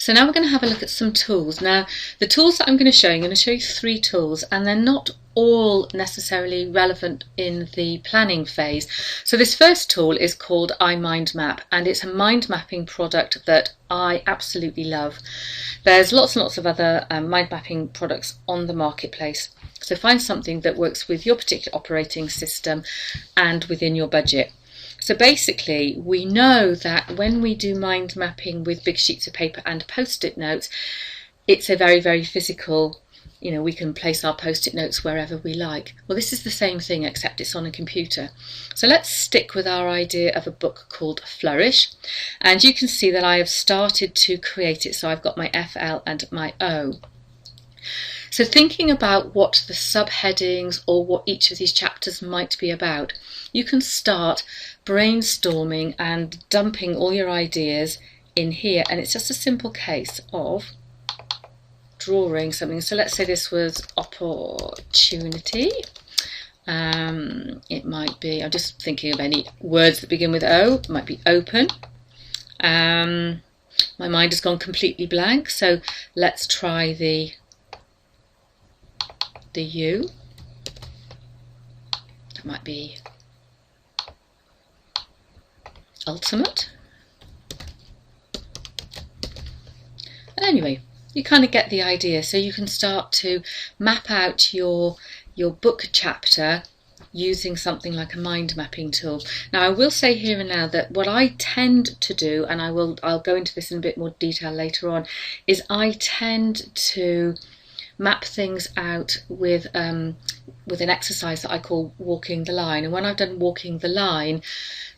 So now we're going to have a look at some tools. Now, the tools that I'm going to show you, I'm going to show you 3 tools, and they're not all necessarily relevant in the planning phase. So this first tool is called iMindMap, and it's a mind mapping product that I absolutely love. There's lots and lots of other mind mapping products on the marketplace. So find something that works with your particular operating system and within your budget. So basically, we know that when we do mind mapping with big sheets of paper and post-it notes, it's a very, very physical, we can place our post-it notes wherever we like. Well, this is the same thing, except it's on a computer. So let's stick with our idea of a book called Flourish. And you can see that I have started to create it. So I've got my FL and my O. So thinking about what the subheadings or what each of these chapters might be about, you can start brainstorming and dumping all your ideas in here, and it's just a simple case of drawing something. So let's say this was opportunity. It might be, I'm just thinking of any words that begin with O. It might be open. My mind has gone completely blank, so let's try the U. That might be ultimate. Anyway, you kind of get the idea. So you can start to map out your book chapter using something like a mind mapping tool. Now, I will say here and now that what I tend to do, and I'll go into this in a bit more detail later on, is I tend to map things out with an exercise that I call walking the line. And when I've done walking the line,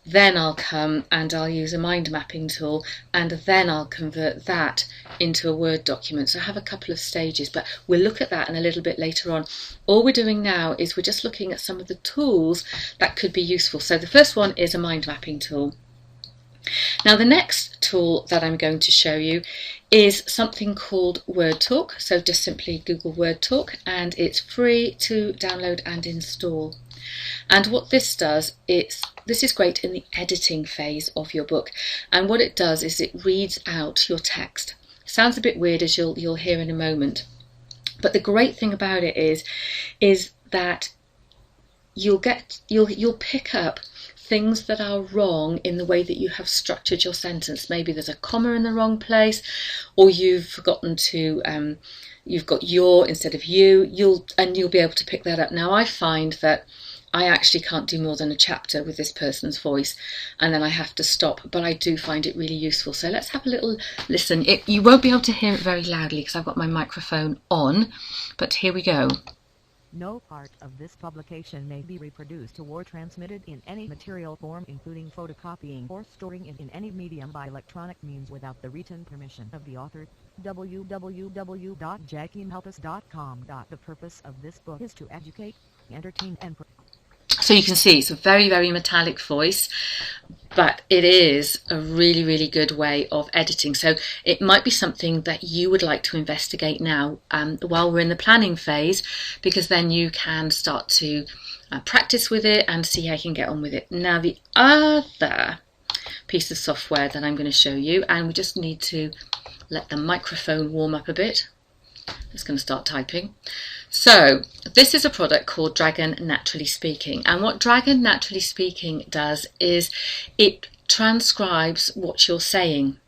then I'll come and I'll use a mind mapping tool, and then I'll convert that into a Word document. So I have a couple of stages, but we'll look at that in a little bit later on. All we're doing now is we're just looking at some of the tools that could be useful. So the first one is a mind mapping tool. Now the next tool that I'm going to show you is something called Wordtalk. So just simply Google Wordtalk, and it's free to download and install. And what this does, this is great in the editing phase of your book, and what it does is it reads out your text. Sounds a bit weird, as you'll hear in a moment, but the great thing about it is that you'll pick up things that are wrong in the way that you have structured your sentence. Maybe there's a comma in the wrong place, or you've forgotten to you've got your instead of you. You'll be able to pick that up. Now I find that I actually can't do more than a chapter with this person's voice, and then I have to stop, but I do find it really useful. So let's have a little listen. You won't be able to hear it very loudly because I've got my microphone on, but here we go. No part of this publication may be reproduced or transmitted in any material form, including photocopying or storing it in any medium by electronic means without the written permission of the author. www.jackiehelpus.com. The purpose of this book is to educate, entertain, and so you can see it's a very, very metallic voice, but it is a really, really good way of editing. So it might be something that you would like to investigate now while we're in the planning phase, because then you can start to practice with it and see how you can get on with it. Now the other piece of software that I'm going to show you, and we just need to let the microphone warm up a bit. Just going to start typing. So this is a product called Dragon Naturallyspeaking, and what Dragon Naturallyspeaking does is it transcribes what you're saying.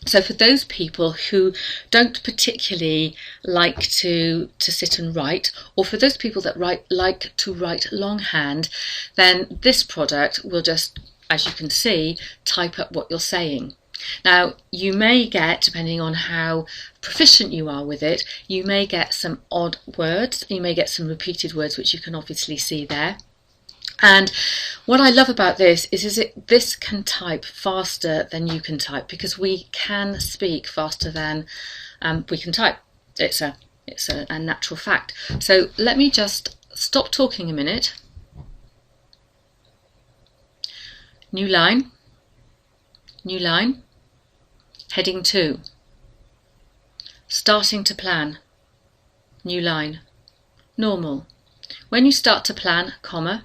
So for those people who don't particularly like to sit and write, or for those people that like to write longhand, then this product will just, as you can see, type up what you're saying. Now you may get, depending on how proficient you are with it, you may get some odd words, you may get some repeated words, which you can obviously see there. And what I love about this is this can type faster than you can type, because we can speak faster than we can type. It's a natural fact. So let me just stop talking a minute. New line. New line. Heading 2. Starting to plan. New line. Normal. When you start to plan, comma.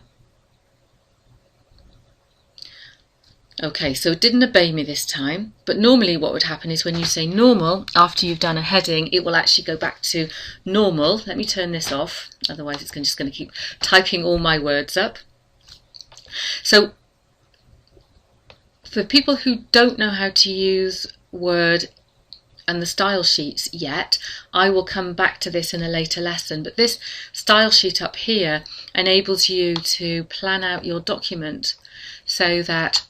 Okay, so it didn't obey me this time, but normally what would happen is when you say normal, after you've done a heading, it will actually go back to normal. Let me turn this off, otherwise it's just going to keep typing all my words up. So for people who don't know how to use Word and the style sheets yet, I will come back to this in a later lesson, but this style sheet up here enables you to plan out your document so that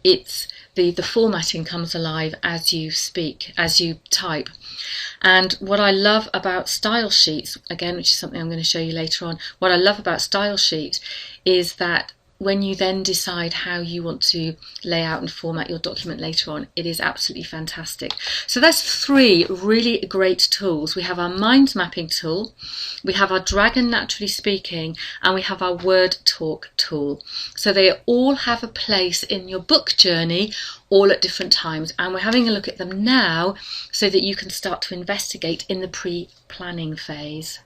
it's the formatting comes alive as you speak, as you type. And what I love about style sheets, again, which is something I'm going to show you later on, what I love about style sheets is that when you then decide how you want to lay out and format your document later on, it is absolutely fantastic. So that's 3 really great tools. We have our mind mapping tool, we have our Dragon Naturally Speaking, and we have our Wordtalk tool. So they all have a place in your book journey, all at different times, and we're having a look at them now so that you can start to investigate in the pre-planning phase.